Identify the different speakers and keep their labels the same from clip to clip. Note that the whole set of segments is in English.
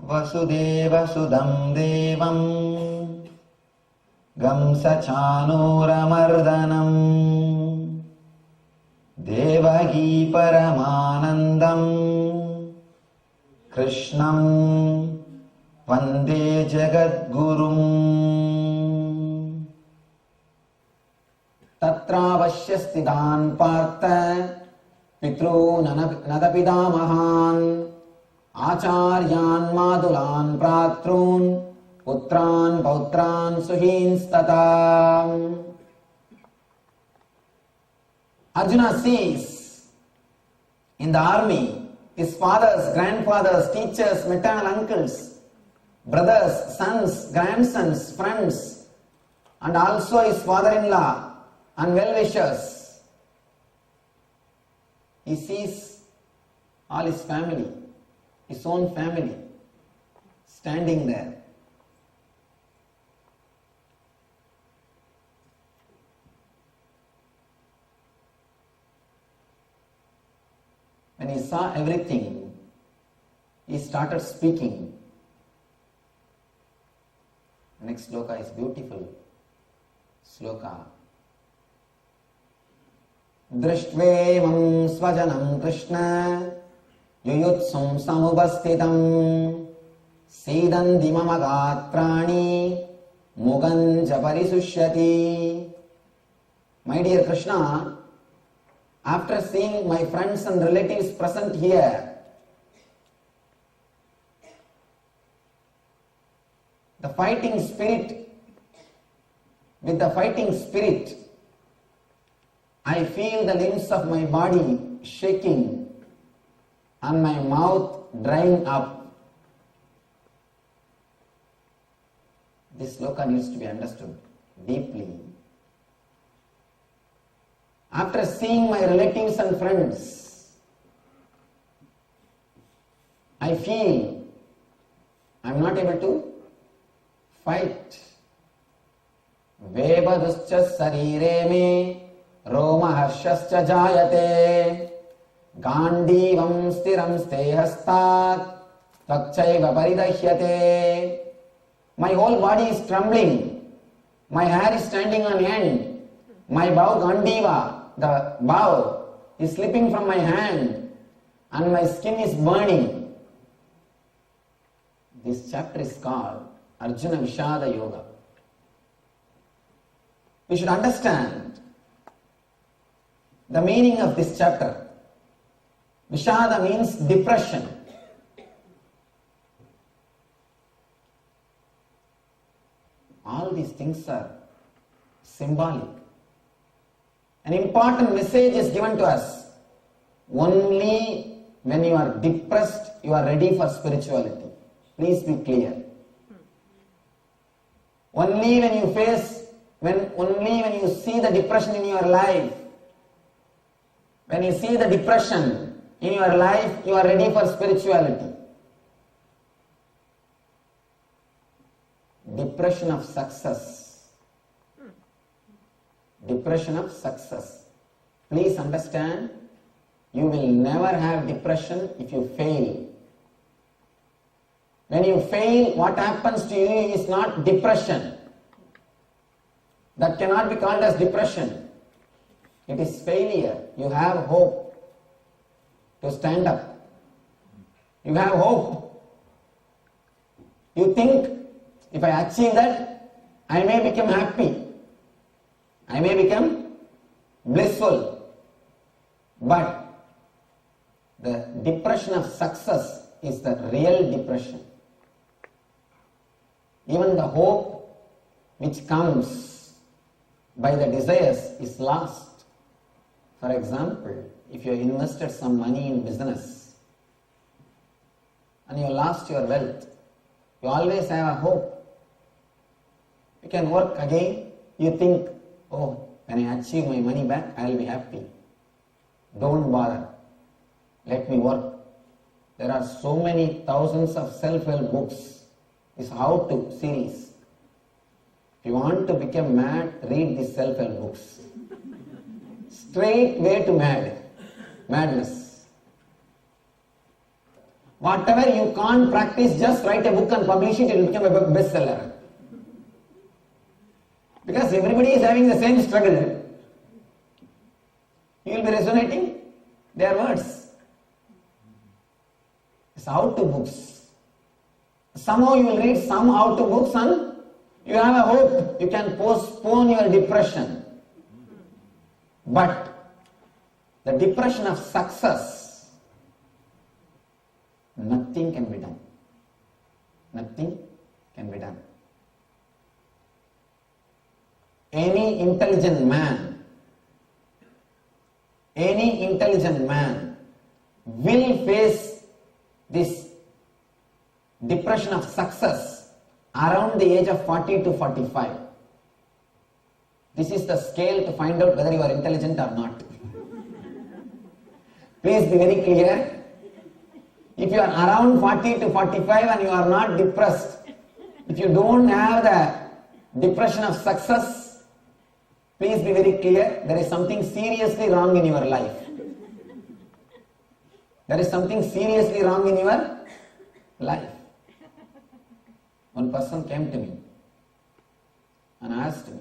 Speaker 1: वसुदेवसुदं देवं कंसचाणूरमर्दनं देवकी परमानन्दं कृष्णं वन्दे जगद्गुरुम्। तत्रावश्य स्थितान् पार्थ पितॄन् नदपितामहान् आचार्यान् मातुलान् भ्रातॄन् पुत्रान् पौत्रान् सुहींस्तथा. Arjuna sees in the army his fathers, grandfathers, teachers, maternal uncles, brothers, sons, grandsons, friends, and also his father-in-law and well-wishers. He sees all his family, his own family, standing there. When he saw everything, he started speaking. The next sloka is beautiful sloka. Drishtvevam svajanam Krishna yuyutsum samubhastitam sidanti mama gatrani muganja parisushyati. My dear Krishna, after seeing my friends and relatives present here, with the fighting spirit, I feel the limbs of my body shaking and my mouth drying up. This sloka needs to be understood deeply. After seeing my relatives and friends, I feel I am not able to fight. Vebaduscha sarire me Roma harshascha jayate Gandivam stiram stehastat Tvakchaiva paridahyate. My whole body is trembling. My hair is standing on end. My bow Gandiva, the bow, is slipping from my hand and my skin is burning. This chapter is called Arjuna Vishada Yoga. We should understand the meaning of this chapter. Vishada means depression. All these things are symbolic. An important message is given to us. Only when you are depressed, you are ready for spirituality. Please be clear. Only when you see the depression in your life, when you see the depression in your life, you are ready for spirituality. Depression of success. Depression of success. Please understand, you will never have depression if you fail. When you fail, what happens to you is not depression. That cannot be called as depression. It is failure. You have hope to stand up. You have hope. You think, if I achieve that, I may become happy. I may become blissful. But the depression of success is the real depression. Even the hope which comes by the desires is lost. For example, if you invested some money in business and you lost your wealth, you always have a hope. You can work again. You think, oh, when I achieve my money back, I will be happy. Don't bother. Let me work. There are so many thousands of self-help books. This how-to series. If you want to become mad, read these self-help books. Straight way to madness. Whatever you can't practice, just write a book and publish it, it will become a bestseller. Because everybody is having the same struggle. You will be resonating their words. It's how-to books. Somehow you will read some how-to books and you have a hope. You can postpone your depression. But the depression of success, nothing can be done. Nothing can be done. Any intelligent man will face this depression of success around the age of 40 to 45. This is the scale to find out whether you are intelligent or not. Please be very clear. If you are around 40 to 45 and you are not depressed, if you don't have the depression of success, please be very clear, there is something seriously wrong in your life. There is something seriously wrong in your life. One person came to me and asked me,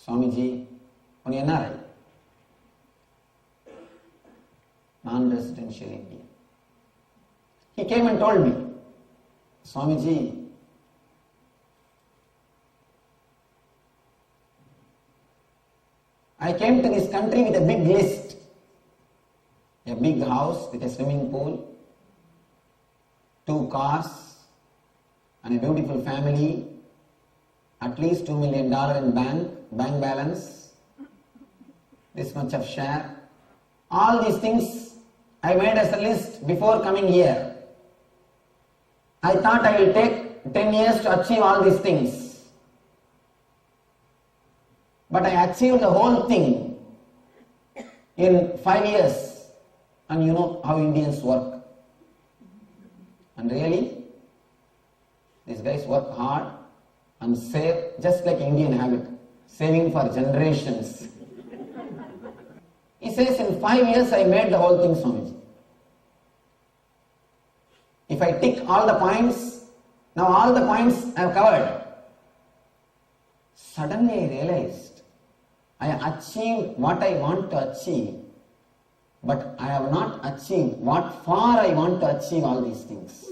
Speaker 1: Swamiji, on NRI, non-residential India. He came and told me, Swamiji, I came to this country with a big list, a big house with a swimming pool, 2 cars, and a beautiful family, at least $2 million in bank balance, this much of share. All these things I made as a list before coming here. I thought I will take 10 years to achieve all these things. But I achieved the whole thing in 5 years. And you know how Indians work. And really, these guys work hard and save just like Indian habit, saving for generations. He says, in 5 years I made the whole thing, Swamiji. If I tick all the points, now all the points I have covered. Suddenly I realized I achieved what I want to achieve, but I have not achieved what far I want to achieve all these things.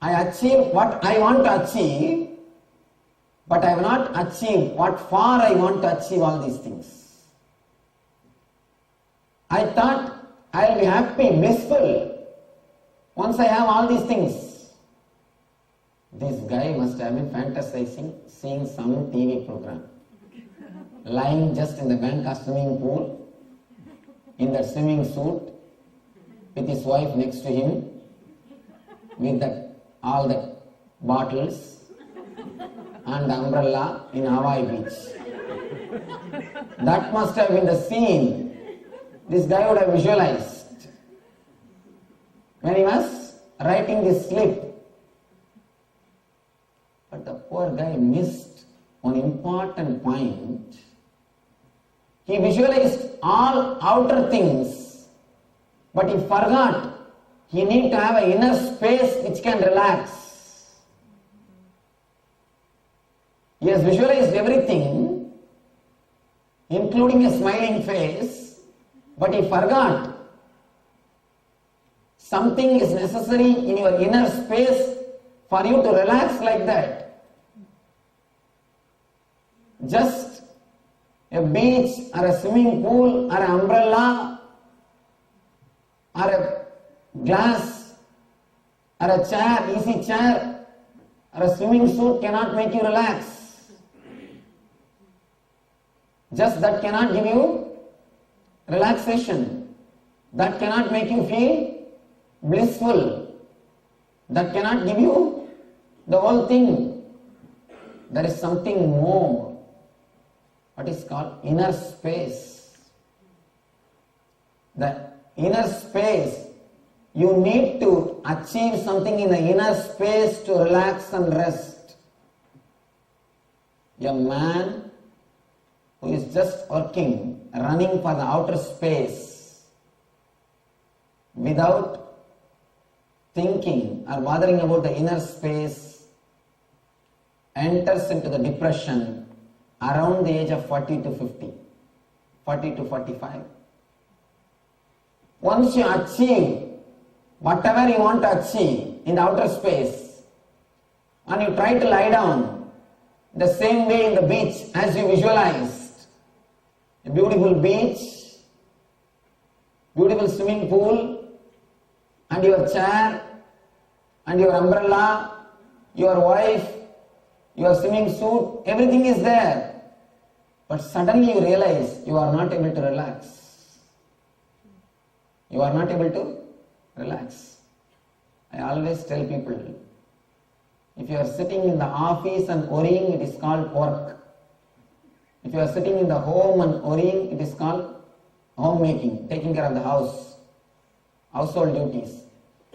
Speaker 1: I achieved what I want to achieve, but I have not achieved what far I want to achieve all these things. I thought I will be happy, blissful, once I have all these things. This guy must have been fantasizing, seeing some TV program, lying just in the bank swimming pool, in that swimming suit, with his wife next to him, with all the bottles and the umbrella in Hawaii Beach. That must have been the scene this guy would have visualized when he was writing this slip. But the poor guy missed one important point. He visualized all outer things, but he forgot he needs to have an inner space which can relax. He has visualized everything, including a smiling face, but he forgot something is necessary in your inner space for you to relax like that. Just a beach or a swimming pool or an umbrella or a glass or a chair, easy chair or a swimming suit cannot make you relax. Just that cannot give you relaxation. That cannot make you feel blissful. That cannot give you the whole thing. There is something more. What is called inner space. The inner space, you need to achieve something in the inner space to relax and rest. A man who is just working, running for the outer space, without thinking or bothering about the inner space enters into the depression around the age of 40 to 50, 40 to 45. Once you achieve whatever you want to achieve in the outer space and you try to lie down the same way in the beach as you visualized, a beautiful beach, beautiful swimming pool, and your chair, and your umbrella, your wife, your swimming suit, everything is there. But suddenly you realize you are not able to relax. You are not able to relax. I always tell people, if you are sitting in the office and worrying, it is called work. If you are sitting in the home and worrying, it is called homemaking, taking care of the house, household duties.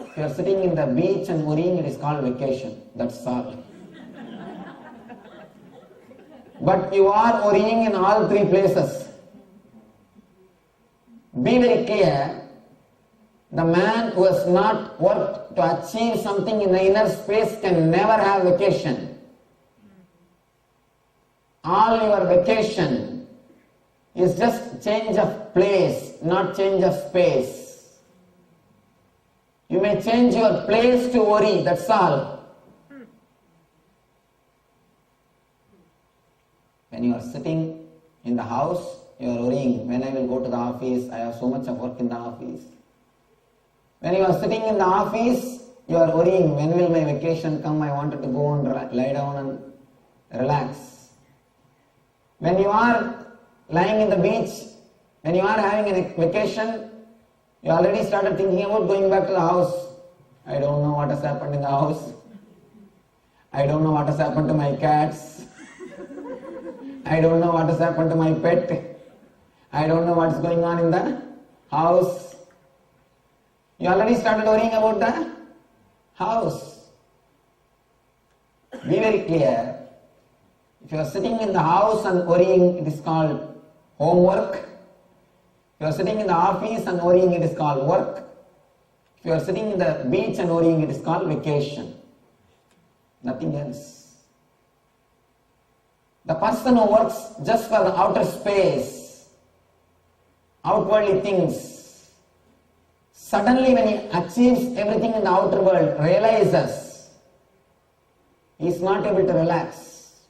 Speaker 1: If you are sitting in the beach and worrying, it is called vacation. That's all. But you are worrying in all three places. Be very clear. The man who has not worked to achieve something in the inner space can never have vacation. All your vacation is just change of place, not change of space. You may change your place to worry, that's all. When you are sitting in the house, you are worrying, when I will go to the office, I have so much of work in the office. When you are sitting in the office, you are worrying, when will my vacation come, I wanted to go and lie down and relax. When you are lying in the beach, when you are having a vacation, you already started thinking about going back to the house. I don't know what has happened in the house. I don't know what has happened to my cats. I don't know what has happened to my pet. I don't know what's going on in the house. You already started worrying about the house. Be very clear. If you are sitting in the house and worrying, it is called homework. If you are sitting in the office and worrying, it is called work. If you are sitting in the beach and worrying, it is called vacation. Nothing else. The person who works just for the outer space, outwardly things, suddenly when he achieves everything in the outer world, realizes he is not able to relax.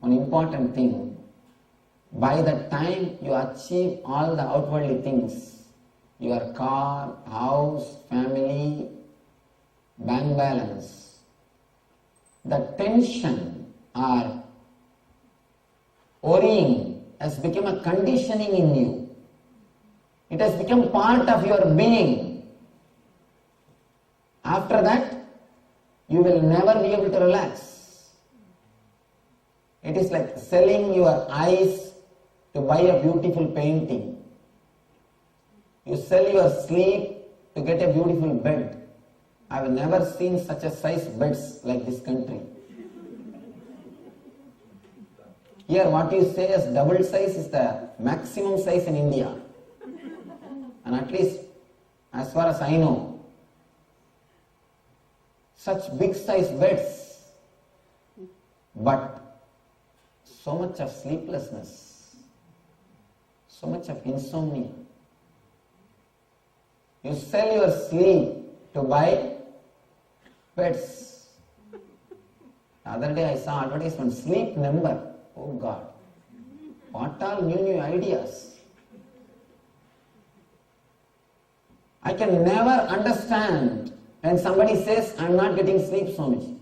Speaker 1: One important thing, by the time you achieve all the outwardly things, your car, house, family, bank balance, the tension or worrying has become a conditioning in you. It has become part of your being. After that, you will never be able to relax. It is like selling your eyes to buy a beautiful painting. You sell your sleep to get a beautiful bed. I have never seen such a size beds like this country. Here what you say as double size is the maximum size in India. And at least as far as I know, such big size beds, but so much of sleeplessness, so much of insomnia. You sell your sleep to buy beds. The other day I saw advertisement, sleep number. Oh God, what all new ideas. I can never understand when somebody says, I am not getting sleep, Swamiji.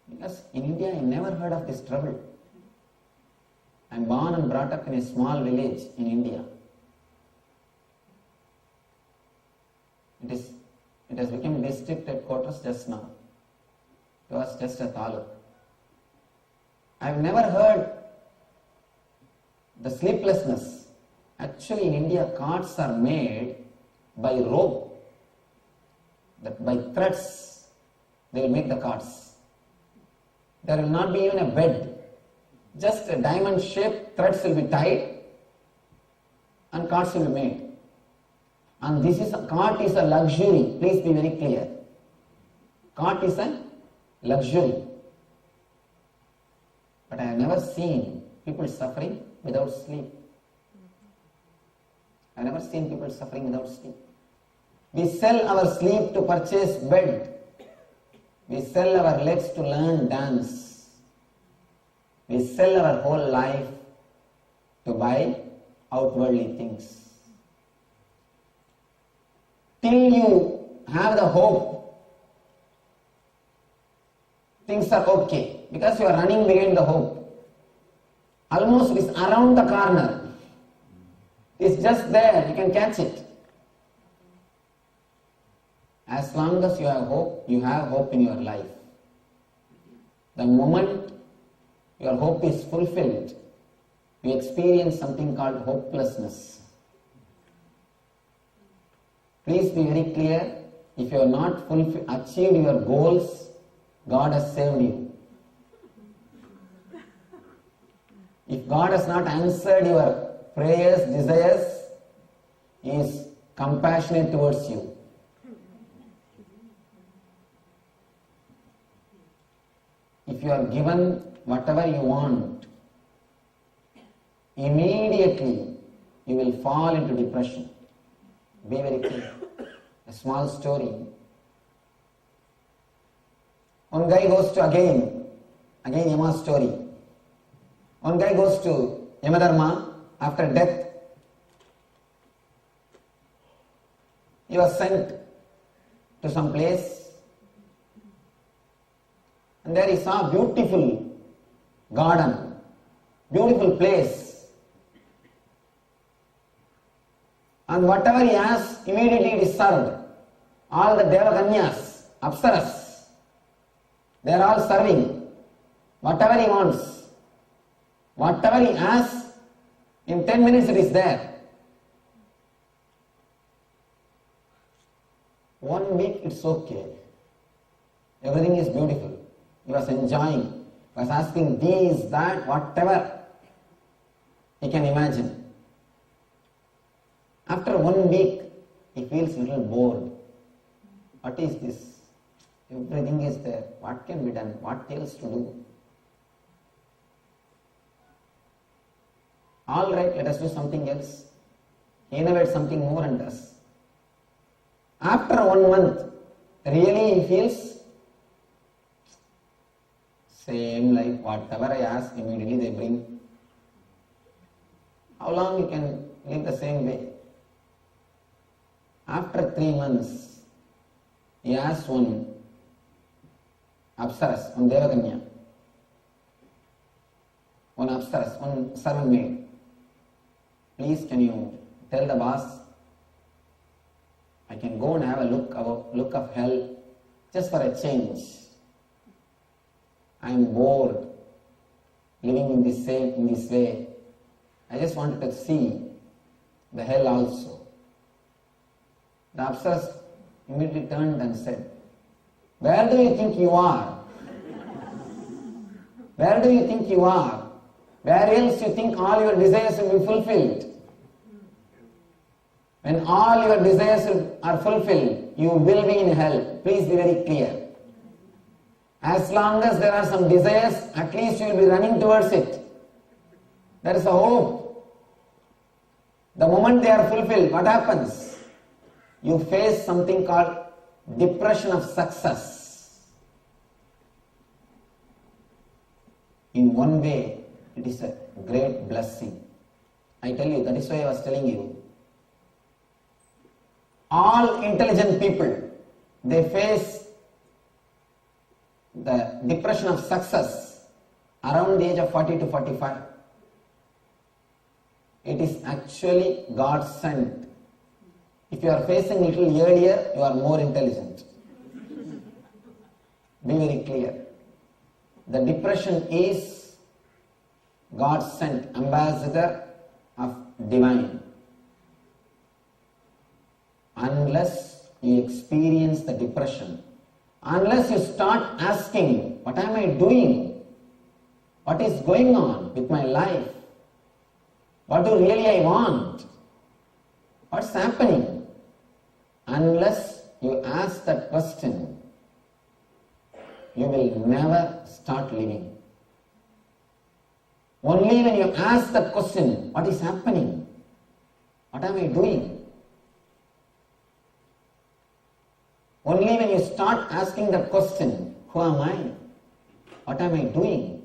Speaker 1: Because in India I never heard of this trouble. I am born and brought up in a small village in India. It has become district headquarters just now. It was just a taluk. I have never heard the sleeplessness. Actually in India carts are made by rope, that by threads they will make the carts. There will not be even a bed. Just a diamond shaped threads will be tied and carts will be made. And cart is a luxury. Please be very clear. Cart is a luxury. But I have never seen people suffering without sleep. I have never seen people suffering without sleep. We sell our sleep to purchase bed. We sell our legs to learn dance. We sell our whole life to buy outwardly things. Till you have the hope, things are okay because you are running behind the hope. Almost it is around the corner. It's just there, you can catch it. As long as you have hope in your life. The moment your hope is fulfilled, you experience something called hopelessness. Please be very clear, if you have not achieved your goals, God has saved you. If God has not answered your prayers, desires, He is compassionate towards you. If you are given whatever you want, immediately you will fall into depression. Be very clear. A small story. One guy goes to again Yama's story. One guy goes to Yamadharma after death. He was sent to some place and there he saw a beautiful garden, beautiful place. And whatever he asks, immediately it is served. All the Devakanyas, Apsaras, they are all serving. Whatever he wants, whatever he asks, in 10 minutes it is there. 1 week it's okay. Everything is beautiful. He was enjoying. He was asking these, that, whatever he can imagine. After 1 week, he feels a little bored. What is this? Everything is there. What can be done? What else to do? All right, let us do something else. Innovate something more and does. After 1 month, really he feels same life. Whatever I ask, immediately they bring. How long you can live the same way? After 3 months, he asked one Apsaras, one Devakanya, one servant maid, please can you tell the boss, I can go and have a look of hell just for a change. I am bored living in this way. I just wanted to see the hell also. The Apsaras immediately turned and said, where do you think you are? Where do you think you are? Where else you think all your desires will be fulfilled? When all your desires are fulfilled, you will be in hell. Please be very clear. As long as there are some desires, at least you will be running towards it. There is a hope. The moment they are fulfilled, what happens? You face something called depression of success. In one way, it is a great blessing. I tell you, that is why I was telling you. All intelligent people, they face the depression of success around the age of 40 to 45. It is actually God sent. If you are facing a little earlier, you are more intelligent. Be very clear. The depression is God sent ambassador of divine. Unless you experience the depression, unless you start asking, what am I doing? What is going on with my life? What do really I want? What's happening? Unless you ask that question, you will never start living. Only when you ask that question, what is happening? What am I doing? Only when you start asking that question, who am I? What am I doing?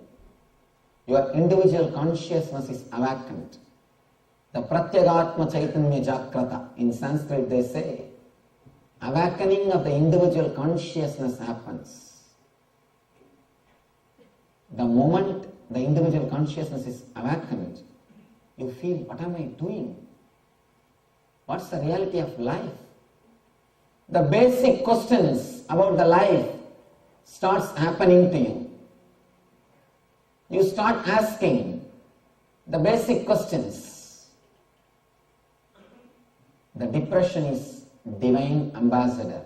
Speaker 1: Your individual consciousness is awakened. The Pratyagatma Chaitanya Jagrata. In Sanskrit they say, awakening of the individual consciousness happens. The moment the individual consciousness is awakened, you feel, what am I doing? What's the reality of life? The basic questions about the life starts happening to you. You start asking the basic questions. The depression is divine ambassador.